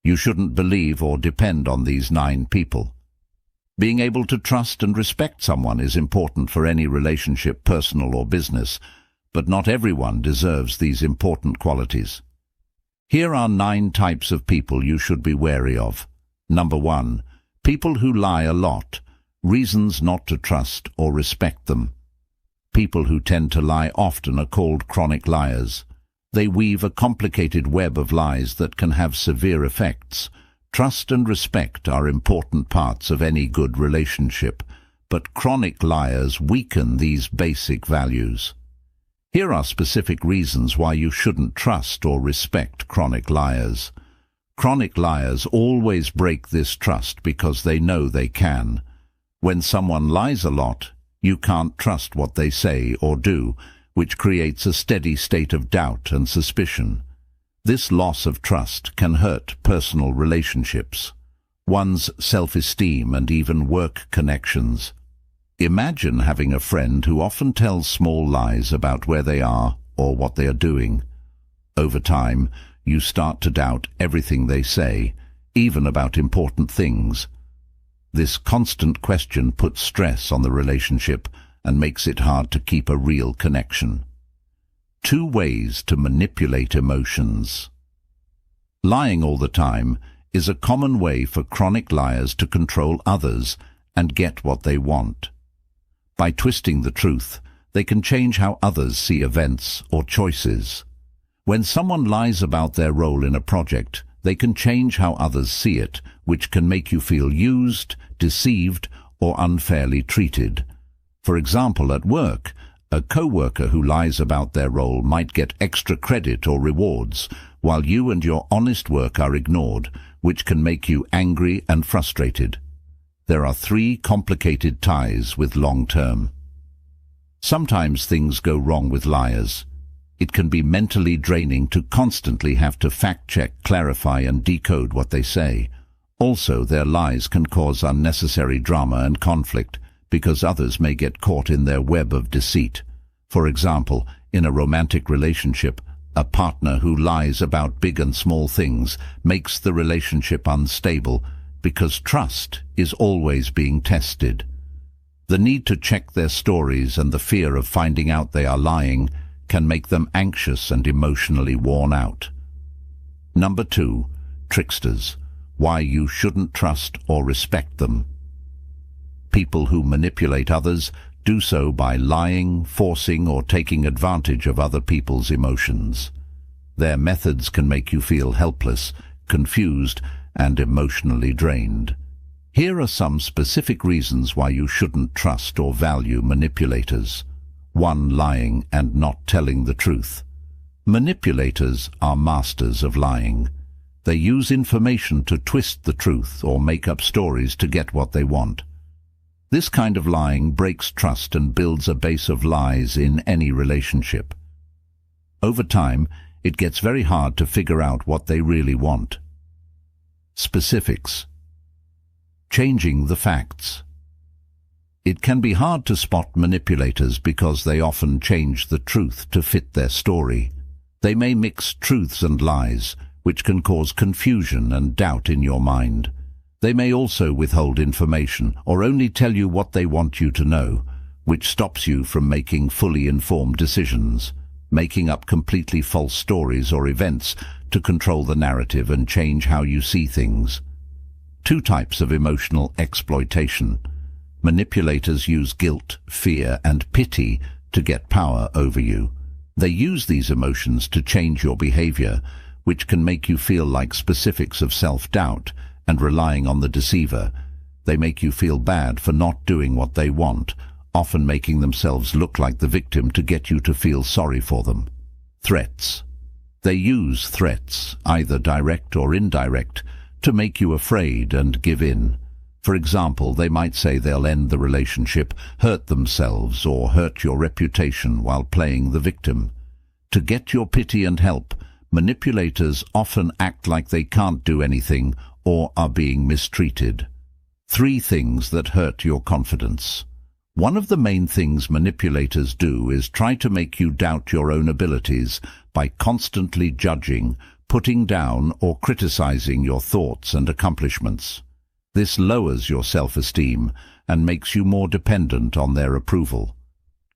You shouldn't believe or depend on these 9 people. Being able to trust and respect someone is important for any relationship, personal or business, but not everyone deserves these important qualities. Here are 9 types of people you should be wary of. Number 1. People who lie a lot. Reasons not to trust or respect them. People who tend to lie often are called chronic liars. They weave a complicated web of lies that can have severe effects. Trust and respect are important parts of any good relationship, but chronic liars weaken these basic values. Here are specific reasons why you shouldn't trust or respect chronic liars. Chronic liars always break this trust because they know they can. When someone lies a lot, you can't trust what they say or do, which creates a steady state of doubt and suspicion. This loss of trust can hurt personal relationships, one's self-esteem and even work connections. Imagine having a friend who often tells small lies about where they are or what they are doing. Over time, you start to doubt everything they say, even about important things. This constant question puts stress on the relationship and makes it hard to keep a real connection. 2 ways to manipulate emotions. Lying all the time is a common way for chronic liars to control others and get what they want. By twisting the truth, they can change how others see events or choices. When someone lies about their role in a project, they can change how others see it, which can make you feel used, deceived, or unfairly treated. For example, at work, a co-worker who lies about their role might get extra credit or rewards, while you and your honest work are ignored, which can make you angry and frustrated. There are 3 complicated ties with long-term. Sometimes things go wrong with liars. It can be mentally draining to constantly have to fact-check, clarify and decode what they say. Also, their lies can cause unnecessary drama and conflict, because others may get caught in their web of deceit. For example, in a romantic relationship, a partner who lies about big and small things makes the relationship unstable because trust is always being tested. The need to check their stories and the fear of finding out they are lying can make them anxious and emotionally worn out. Number 2. Tricksters. Why you shouldn't trust or respect them. People who manipulate others do so by lying, forcing, or taking advantage of other people's emotions. Their methods can make you feel helpless, confused, and emotionally drained. Here are some specific reasons why you shouldn't trust or value manipulators. 1. Lying and not telling the truth. Manipulators are masters of lying. They use information to twist the truth or make up stories to get what they want. This kind of lying breaks trust and builds a base of lies in any relationship. Over time, it gets very hard to figure out what they really want. Specifics. Changing the facts. It can be hard to spot manipulators because they often change the truth to fit their story. They may mix truths and lies, which can cause confusion and doubt in your mind. They may also withhold information or only tell you what they want you to know, which stops you from making fully informed decisions, making up completely false stories or events to control the narrative and change how you see things. 2 types of emotional exploitation. Manipulators use guilt, fear, and pity to get power over you. They use these emotions to change your behavior, which can make you feel like specifics of self-doubt and relying on the deceiver. They make you feel bad for not doing what they want, often making themselves look like the victim to get you to feel sorry for them. Threats. They use threats, either direct or indirect, to make you afraid and give in. For example, they might say they'll end the relationship, hurt themselves, or hurt your reputation while playing the victim. To get your pity and help, manipulators often act like they can't do anything or are being mistreated. 3 things that hurt your confidence. One of the main things manipulators do is try to make you doubt your own abilities by constantly judging, putting down or criticizing your thoughts and accomplishments. This lowers your self-esteem and makes you more dependent on their approval.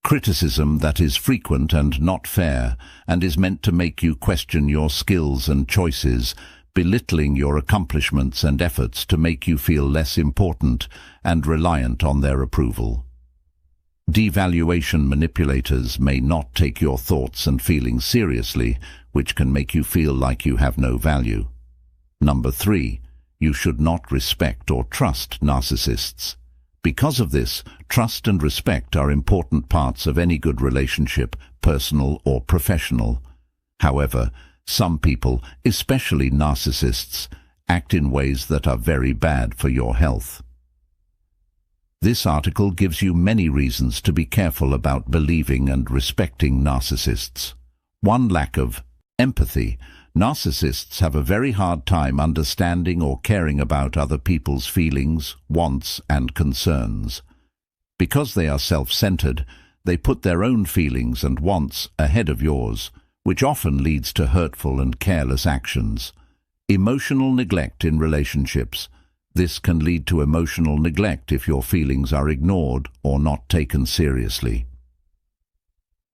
Criticism that is frequent and not fair, and is meant to make you question your skills and choices, belittling your accomplishments and efforts to make you feel less important and reliant on their approval. Devaluation manipulators may not take your thoughts and feelings seriously, which can make you feel like you have no value. Number 3. You should not respect or trust narcissists. Because of this, trust and respect are important parts of any good relationship, personal or professional. However, some people, especially narcissists, act in ways that are very bad for your health. This article gives you many reasons to be careful about believing and respecting narcissists. 1. Lack of empathy. Narcissists have a very hard time understanding or caring about other people's feelings, wants, and concerns. Because they are self-centered, they put their own feelings and wants ahead of yours, which often leads to hurtful and careless actions. Emotional neglect in relationships. This can lead to emotional neglect if your feelings are ignored or not taken seriously.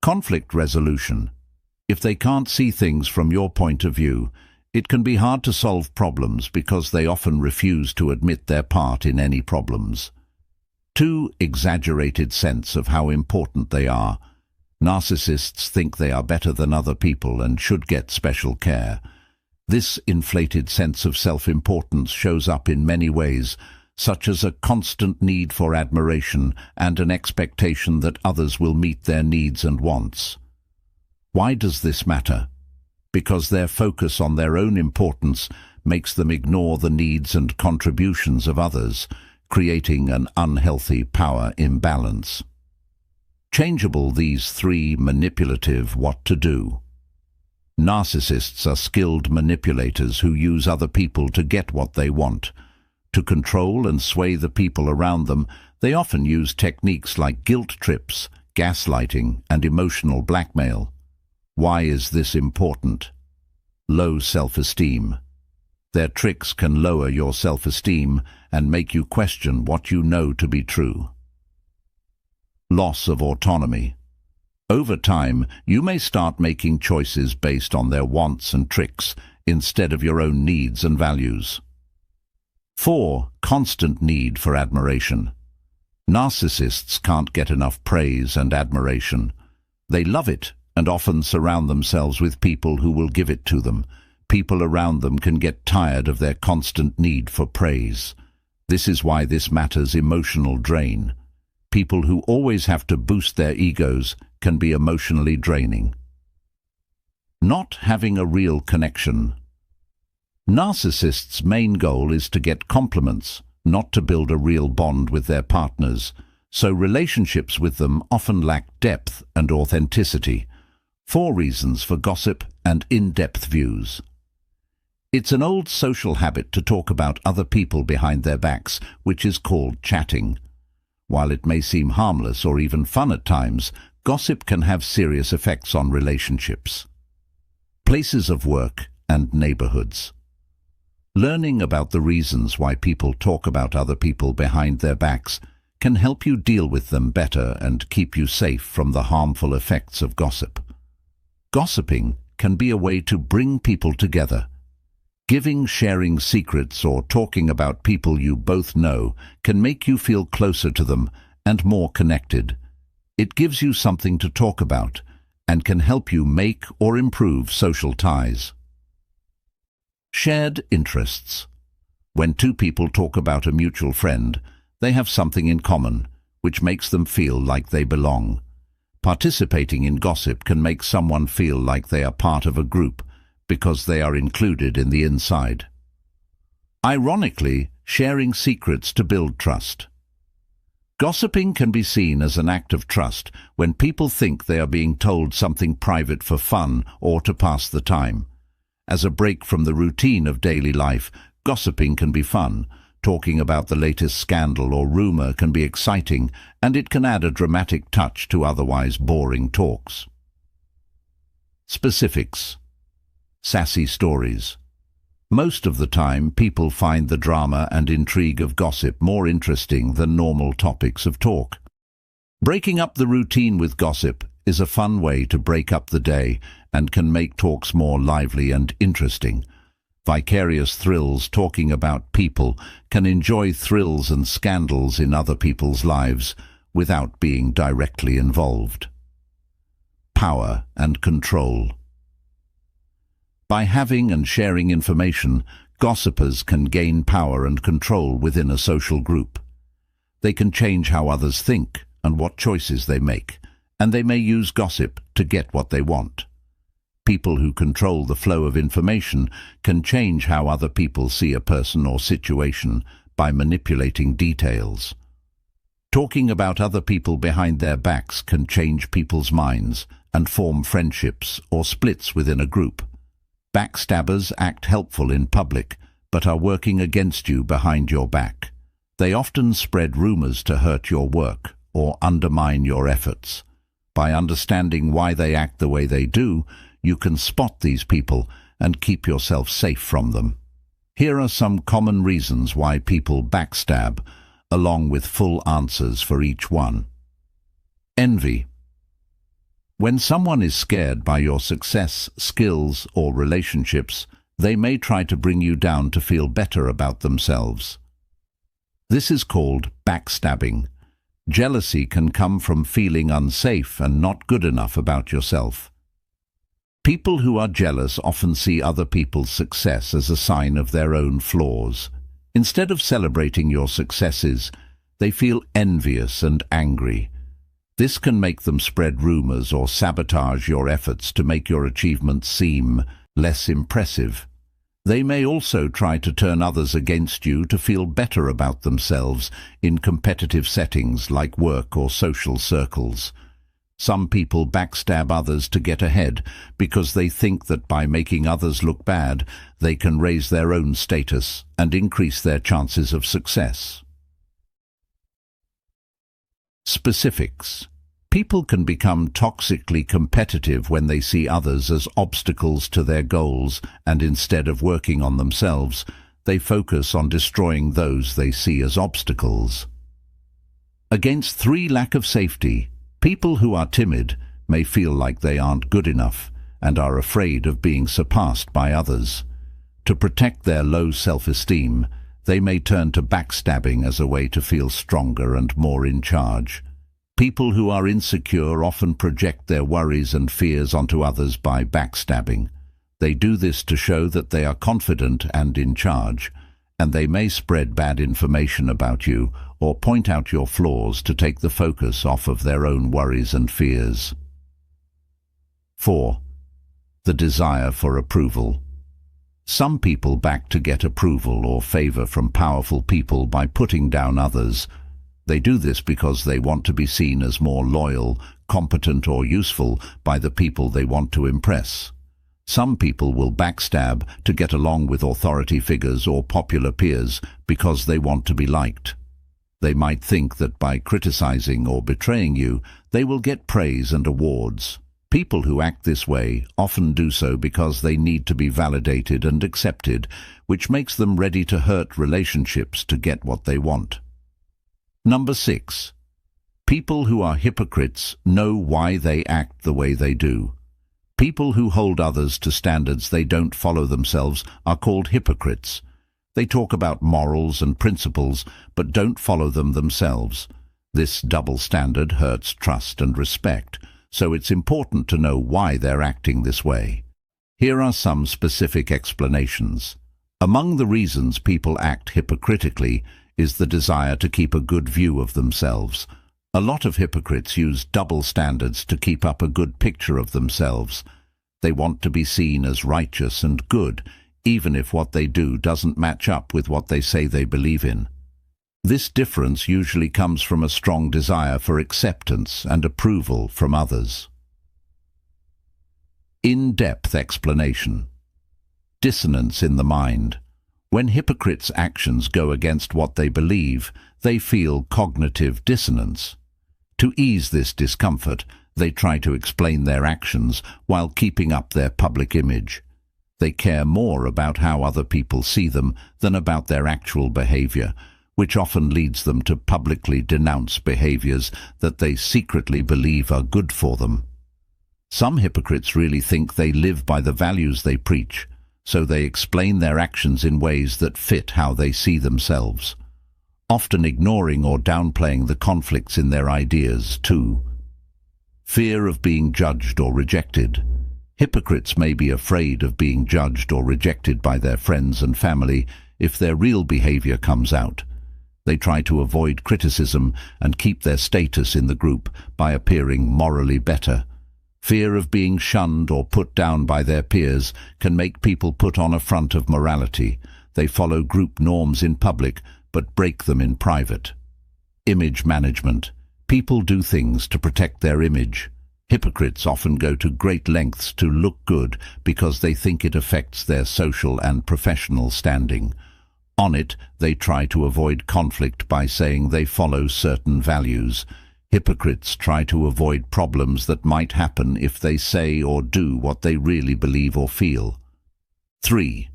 Conflict resolution. If they can't see things from your point of view, it can be hard to solve problems because they often refuse to admit their part in any problems. 2. Exaggerated sense of how important they are. Narcissists think they are better than other people and should get special care. This inflated sense of self-importance shows up in many ways, such as a constant need for admiration and an expectation that others will meet their needs and wants. Why does this matter? Because their focus on their own importance makes them ignore the needs and contributions of others, creating an unhealthy power imbalance. Changeable. These 3 manipulative. What to do. Narcissists are skilled manipulators who use other people to get what they want. To control and sway the people around them, they often use techniques like guilt trips, gaslighting, and emotional blackmail. Why is this important? Low self-esteem. Their tricks can lower your self-esteem and make you question what you know to be true. Loss of autonomy. Over time, you may start making choices based on their wants and tricks instead of your own needs and values. 4. Constant need for admiration. Narcissists can't get enough praise and admiration. They love it and often surround themselves with people who will give it to them. People around them can get tired of their constant need for praise. This is why this matters. Emotional drain. People who always have to boost their egos can be emotionally draining. Not having a real connection. Narcissists' main goal is to get compliments, not to build a real bond with their partners, so relationships with them often lack depth and authenticity. 4 reasons for gossip and in-depth views. It's an old social habit to talk about other people behind their backs, which is called chatting. While it may seem harmless or even fun at times, gossip can have serious effects on relationships. Places of work and neighborhoods. Learning about the reasons why people talk about other people behind their backs can help you deal with them better and keep you safe from the harmful effects of gossip. Gossiping can be a way to bring people together. Sharing secrets or talking about people you both know can make you feel closer to them and more connected. It gives you something to talk about and can help you make or improve social ties. Shared interests. When 2 people talk about a mutual friend, they have something in common, which makes them feel like they belong. Participating in gossip can make someone feel like they are part of a group because they are included in the inside. Ironically, sharing secrets to build trust. Gossiping can be seen as an act of trust when people think they are being told something private for fun or to pass the time. As a break from the routine of daily life, gossiping can be fun. Talking about the latest scandal or rumor can be exciting, and it can add a dramatic touch to otherwise boring talks. Specifics. Sassy stories. Most of the time, people find the drama and intrigue of gossip more interesting than normal topics of talk. Breaking up the routine with gossip is a fun way to break up the day and can make talks more lively and interesting. Vicarious thrills talking about people can enjoy thrills and scandals in other people's lives without being directly involved. Power and control. By having and sharing information, gossipers can gain power and control within a social group. They can change how others think and what choices they make, and they may use gossip to get what they want. People who control the flow of information can change how other people see a person or situation by manipulating details. Talking about other people behind their backs can change people's minds and form friendships or splits within a group. Backstabbers act helpful in public, but are working against you behind your back. They often spread rumors to hurt your work or undermine your efforts. By understanding why they act the way they do, you can spot these people and keep yourself safe from them. Here are some common reasons why people backstab, along with full answers for each one. Envy. When someone is scared by your success, skills, or relationships, they may try to bring you down to feel better about themselves. This is called backstabbing. Jealousy can come from feeling unsafe and not good enough about yourself. People who are jealous often see other people's success as a sign of their own flaws. Instead of celebrating your successes, they feel envious and angry. This can make them spread rumors or sabotage your efforts to make your achievements seem less impressive. They may also try to turn others against you to feel better about themselves in competitive settings like work or social circles. Some people backstab others to get ahead because they think that by making others look bad, they can raise their own status and increase their chances of success. Specifics. People can become toxically competitive when they see others as obstacles to their goals, and instead of working on themselves, they focus on destroying those they see as obstacles. Against 3, lack of safety. People who are timid may feel like they aren't good enough and are afraid of being surpassed by others. To protect their low self-esteem, they may turn to backstabbing as a way to feel stronger and more in charge. People who are insecure often project their worries and fears onto others by backstabbing. They do this to show that they are confident and in charge, and they may spread bad information about you or point out your flaws to take the focus off of their own worries and fears. 4. The desire for approval. Some people back to get approval or favor from powerful people by putting down others. They do this because they want to be seen as more loyal, competent, or useful by the people they want to impress. Some people will backstab to get along with authority figures or popular peers because they want to be liked. They might think that by criticizing or betraying you, they will get praise and awards. People who act this way often do so because they need to be validated and accepted, which makes them ready to hurt relationships to get what they want. Number 6. People who are hypocrites know why they act the way they do. People who hold others to standards they don't follow themselves are called hypocrites. They talk about morals and principles, but don't follow them themselves. This double standard hurts trust and respect, so it's important to know why they're acting this way. Here are some specific explanations. Among the reasons people act hypocritically is the desire to keep a good view of themselves. A lot of hypocrites use double standards to keep up a good picture of themselves. They want to be seen as righteous and good, even if what they do doesn't match up with what they say they believe in. This difference usually comes from a strong desire for acceptance and approval from others. In-depth explanation. Dissonance in the mind. When hypocrites' actions go against what they believe, they feel cognitive dissonance. To ease this discomfort, they try to explain their actions while keeping up their public image. They care more about how other people see them than about their actual behavior, which often leads them to publicly denounce behaviors that they secretly believe are good for them. Some hypocrites really think they live by the values they preach, so they explain their actions in ways that fit how they see themselves, often ignoring or downplaying the conflicts in their ideas too. Fear of being judged or rejected. Hypocrites may be afraid of being judged or rejected by their friends and family if their real behavior comes out. They try to avoid criticism and keep their status in the group by appearing morally better. Fear of being shunned or put down by their peers can make people put on a front of morality. They follow group norms in public but break them in private. Image management. People do things to protect their image. Hypocrites often go to great lengths to look good because they think it affects their social and professional standing. On it, they try to avoid conflict by saying they follow certain values. Hypocrites try to avoid problems that might happen if they say or do what they really believe or feel. 3.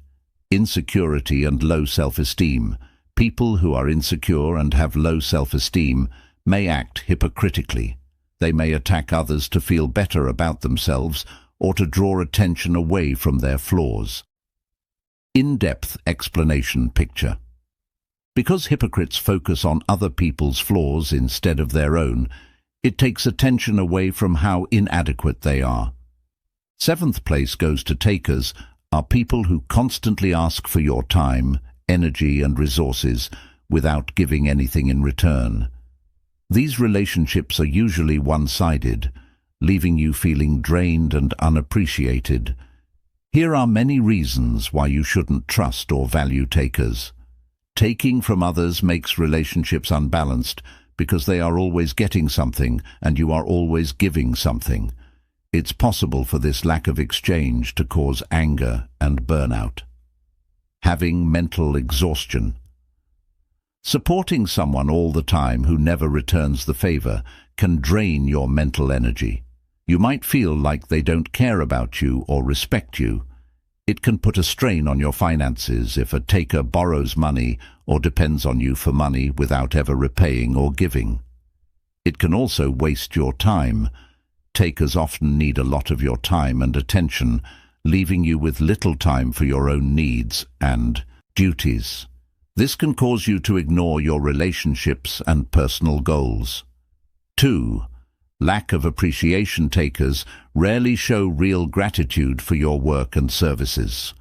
Insecurity and low self-esteem. People who are insecure and have low self-esteem may act hypocritically. They may attack others to feel better about themselves or to draw attention away from their flaws. In-depth explanation picture. Because hypocrites focus on other people's flaws instead of their own, it takes attention away from how inadequate they are. 7th place goes to takers, are people who constantly ask for your time, energy and resources without giving anything in return. These relationships are usually one-sided, leaving you feeling drained and unappreciated. Here are many reasons why you shouldn't trust or value takers. Taking from others makes relationships unbalanced because they are always getting something and you are always giving something. It's possible for this lack of exchange to cause anger and burnout. Having mental exhaustion. Supporting someone all the time who never returns the favor can drain your mental energy. You might feel like they don't care about you or respect you. It can put a strain on your finances if a taker borrows money or depends on you for money without ever repaying or giving. It can also waste your time. Takers often need a lot of your time and attention, leaving you with little time for your own needs and duties. This can cause you to ignore your relationships and personal goals. 2. Lack of appreciation. Takers rarely show real gratitude for your work and services.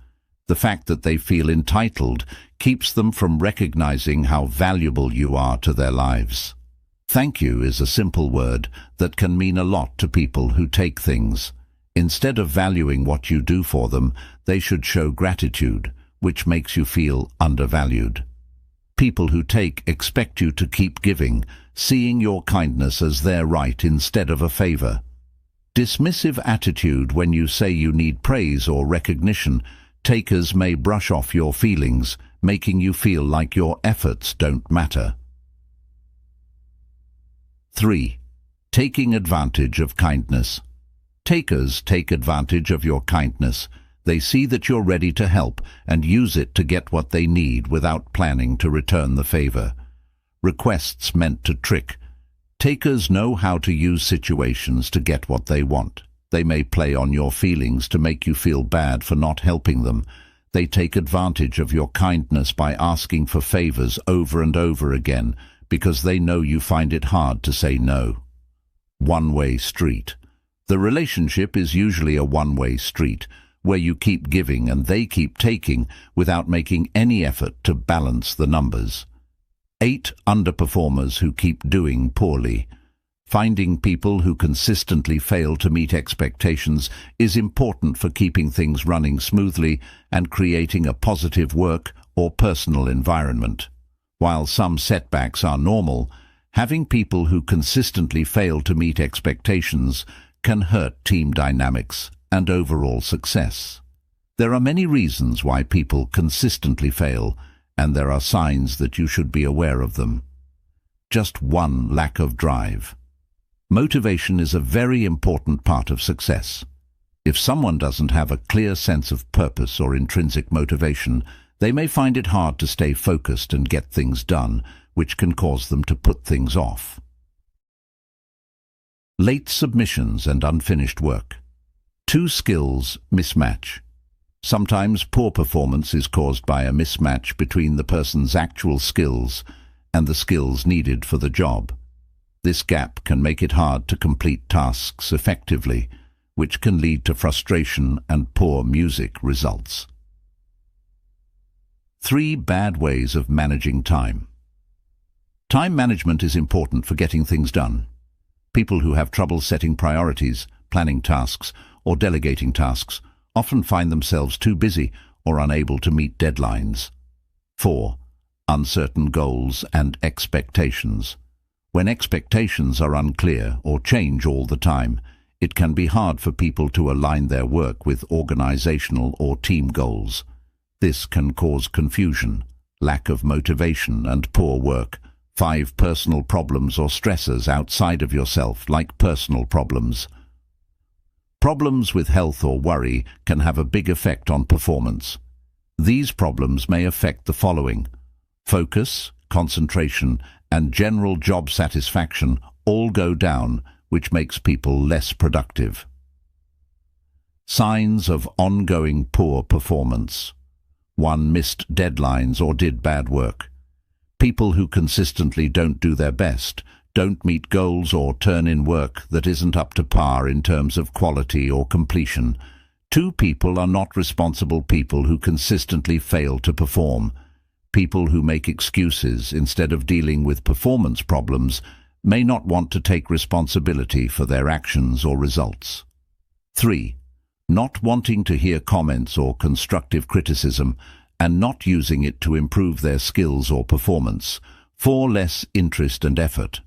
The fact that they feel entitled keeps them from recognizing how valuable you are to their lives. Thank you is a simple word that can mean a lot to people who take things. Instead of valuing what you do for them, they should show gratitude, which makes you feel undervalued. People who take expect you to keep giving, seeing your kindness as their right instead of a favor. Dismissive attitude. When you say you need praise or recognition, takers may brush off your feelings, making you feel like your efforts don't matter. 3. Taking advantage of kindness. Takers take advantage of your kindness. They see that you're ready to help and use it to get what they need without planning to return the favor. Requests meant to trick. Takers know how to use situations to get what they want. They may play on your feelings to make you feel bad for not helping them. They take advantage of your kindness by asking for favors over and over again because they know you find it hard to say no. One-way street. The relationship is usually a one-way street, where you keep giving and they keep taking without making any effort to balance the numbers. 8. Underperformers who keep doing poorly. Finding people who consistently fail to meet expectations is important for keeping things running smoothly and creating a positive work or personal environment. While some setbacks are normal, having people who consistently fail to meet expectations can hurt team dynamics and overall success. There are many reasons why people consistently fail, and there are signs that you should be aware of them. Just 1. Lack of drive. Motivation is a very important part of success. If someone doesn't have a clear sense of purpose or intrinsic motivation, they may find it hard to stay focused and get things done, which can cause them to put things off. Late submissions and unfinished work. Two skills mismatch. Sometimes poor performance is caused by a mismatch between the person's actual skills and the skills needed for the job. This gap can make it hard to complete tasks effectively, which can lead to frustration and poor music results. 3 bad ways of managing time. Time management is important for getting things done. People who have trouble setting priorities, planning tasks, or delegating tasks often find themselves too busy or unable to meet deadlines. 4. Uncertain goals and expectations. When expectations are unclear or change all the time, it can be hard for people to align their work with organizational or team goals. This can cause confusion, lack of motivation, and poor work. 5 personal problems or stressors outside of yourself, like personal problems. Problems with health or worry can have a big effect on performance. These problems may affect the following: focus, concentration, and general job satisfaction all go down, which makes people less productive. Signs of ongoing poor performance. 1. Missed deadlines or did bad work. People who consistently don't do their best, don't meet goals, or turn in work that isn't up to par in terms of quality or completion. 2. People are not responsible people who consistently fail to perform. People who make excuses instead of dealing with performance problems may not want to take responsibility for their actions or results. 3. Not wanting to hear comments or constructive criticism and not using it to improve their skills or performance. 4. Less interest and effort.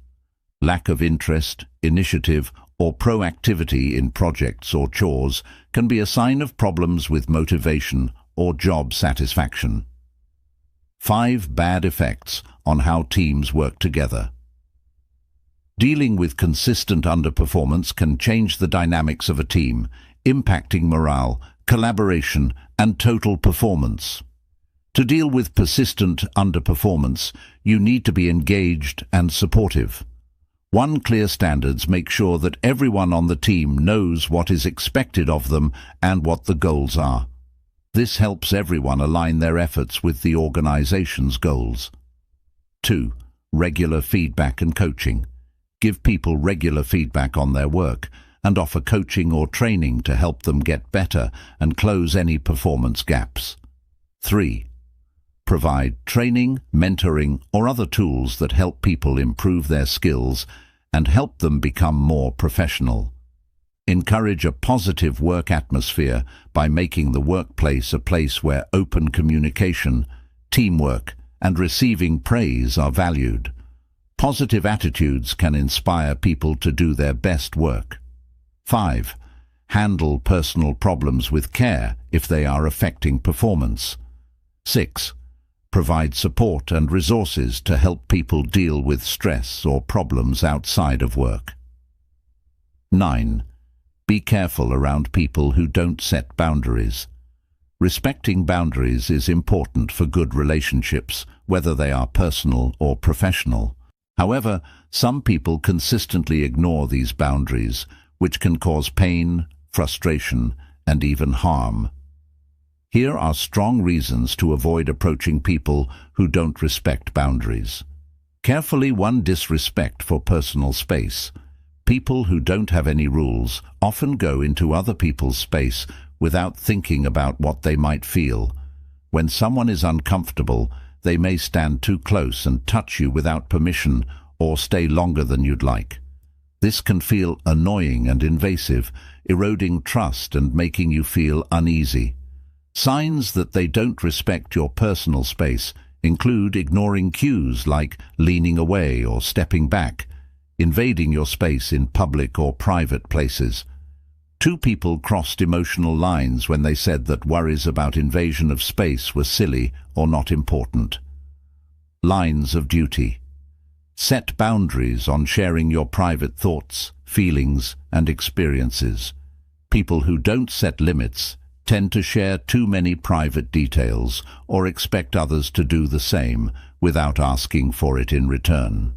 Lack of interest, initiative, or proactivity in projects or chores can be a sign of problems with motivation or job satisfaction. 5 bad effects on how teams work together. Dealing with consistent underperformance can change the dynamics of a team, impacting morale, collaboration, and total performance. To deal with persistent underperformance, you need to be engaged and supportive. 1. Clear standards make sure that everyone on the team knows what is expected of them and what the goals are. This helps everyone align their efforts with the organization's goals. 2. Regular feedback and coaching. Give people regular feedback on their work and offer coaching or training to help them get better and close any performance gaps. 3. Provide training, mentoring, or other tools that help people improve their skills and help them become more professional. Encourage a positive work atmosphere by making the workplace a place where open communication, teamwork, and receiving praise are valued. Positive attitudes can inspire people to do their best work. 5. Handle personal problems with care if they are affecting performance. 6. Provide support and resources to help people deal with stress or problems outside of work. 9. Be careful around people who don't set boundaries. Respecting boundaries is important for good relationships, whether they are personal or professional. However, some people consistently ignore these boundaries, which can cause pain, frustration, and even harm. Here are strong reasons to avoid approaching people who don't respect boundaries. Carefully. 1. Disrespect for personal space. People who don't have any rules often go into other people's space without thinking about what they might feel. When someone is uncomfortable, they may stand too close and touch you without permission or stay longer than you'd like. This can feel annoying and invasive, eroding trust and making you feel uneasy. Signs that they don't respect your personal space include ignoring cues like leaning away or stepping back, invading your space in public or private places. 2 people crossed emotional lines when they said that worries about invasion of space were silly or not important. Lines of duty. Set boundaries on sharing your private thoughts, feelings, and experiences. People who don't set limits tend to share too many private details or expect others to do the same without asking for it in return.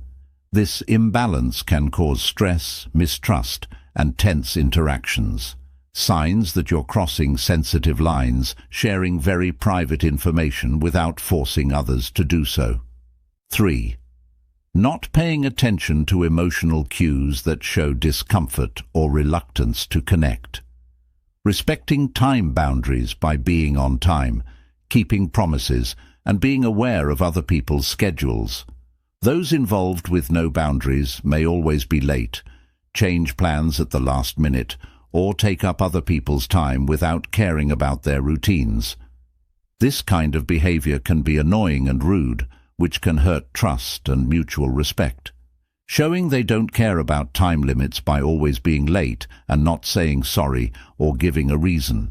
This imbalance can cause stress, mistrust, and tense interactions. Signs that you're crossing sensitive lines, sharing very private information without forcing others to do so. 3. Not paying attention to emotional cues that show discomfort or reluctance to connect. Respecting time boundaries by being on time, keeping promises, and being aware of other people's schedules. Those involved with no boundaries may always be late, change plans at the last minute, or take up other people's time without caring about their routines. This kind of behavior can be annoying and rude, which can hurt trust and mutual respect. Showing they don't care about time limits by always being late and not saying sorry or giving a reason.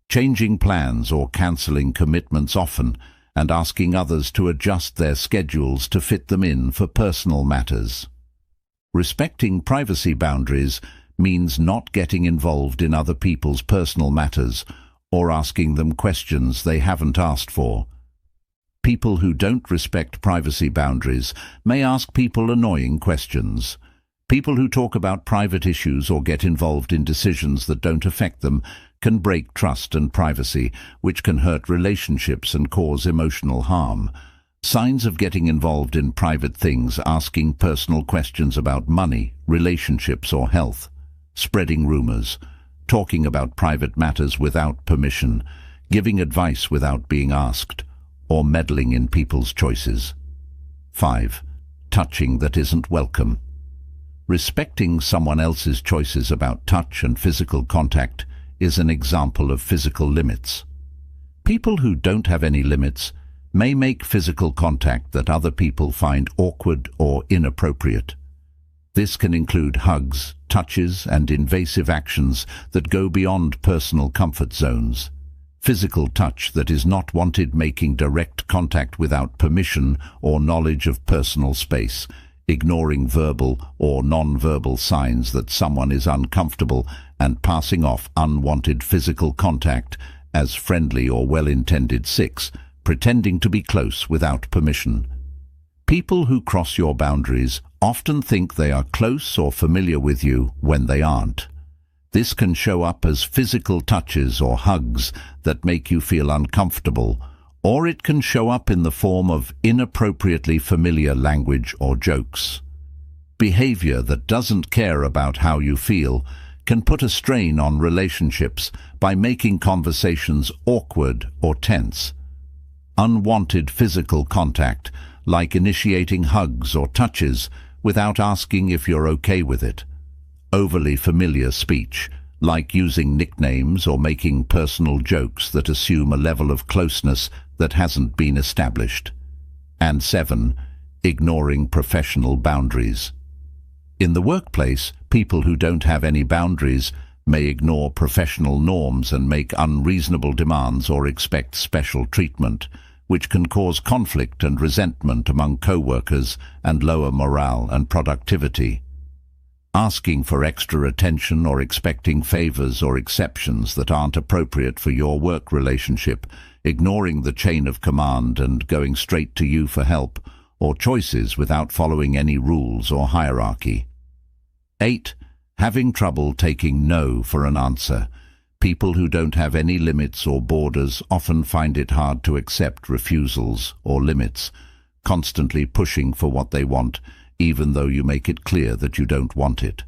Changing plans or cancelling commitments often and asking others to adjust their schedules to fit them in for personal matters. Respecting privacy boundaries means not getting involved in other people's personal matters or asking them questions they haven't asked for. People who don't respect privacy boundaries may ask people annoying questions. People who talk about private issues or get involved in decisions that don't affect them can break trust and privacy, which can hurt relationships and cause emotional harm. Signs of getting involved in private things: asking personal questions about money, relationships, or health, spreading rumors, talking about private matters without permission, giving advice without being asked, or meddling in people's choices. 5. Touching that isn't welcome. Respecting someone else's choices about touch and physical contact is an example of physical limits. People who don't have any limits may make physical contact that other people find awkward or inappropriate. This can include hugs, touches, and invasive actions that go beyond personal comfort zones. Physical touch that is not wanted, making direct contact without permission or knowledge of personal space, ignoring verbal or non-verbal signs that someone is uncomfortable, and passing off unwanted physical contact as friendly or well-intended. 6. Pretending to be close without permission. People who cross your boundaries often think they are close or familiar with you when they aren't. This can show up as physical touches or hugs that make you feel uncomfortable, or it can show up in the form of inappropriately familiar language or jokes. Behavior that doesn't care about how you feel can put a strain on relationships by making conversations awkward or tense. Unwanted physical contact, like initiating hugs or touches without asking if you're okay with it. Overly familiar speech, like using nicknames or making personal jokes that assume a level of closeness that hasn't been established. And 7. Ignoring professional boundaries. In the workplace, people who don't have any boundaries may ignore professional norms and make unreasonable demands or expect special treatment, which can cause conflict and resentment among co-workers and lower morale and productivity. Asking for extra attention or expecting favors or exceptions that aren't appropriate for your work relationship, ignoring the chain of command and going straight to you for help, or choices without following any rules or hierarchy. 8. Having trouble taking no for an answer. People who don't have any limits or borders often find it hard to accept refusals or limits, constantly pushing for what they want, even though you make it clear that you don't want it.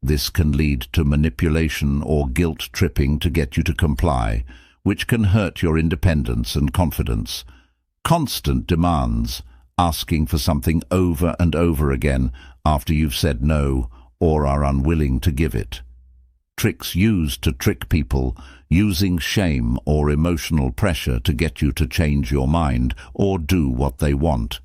This can lead to manipulation or guilt-tripping to get you to comply, which can hurt your independence and confidence. Constant demands, asking for something over and over again after you've said no or are unwilling to give it. Tricks used to trick people, using shame or emotional pressure to get you to change your mind or do what they want.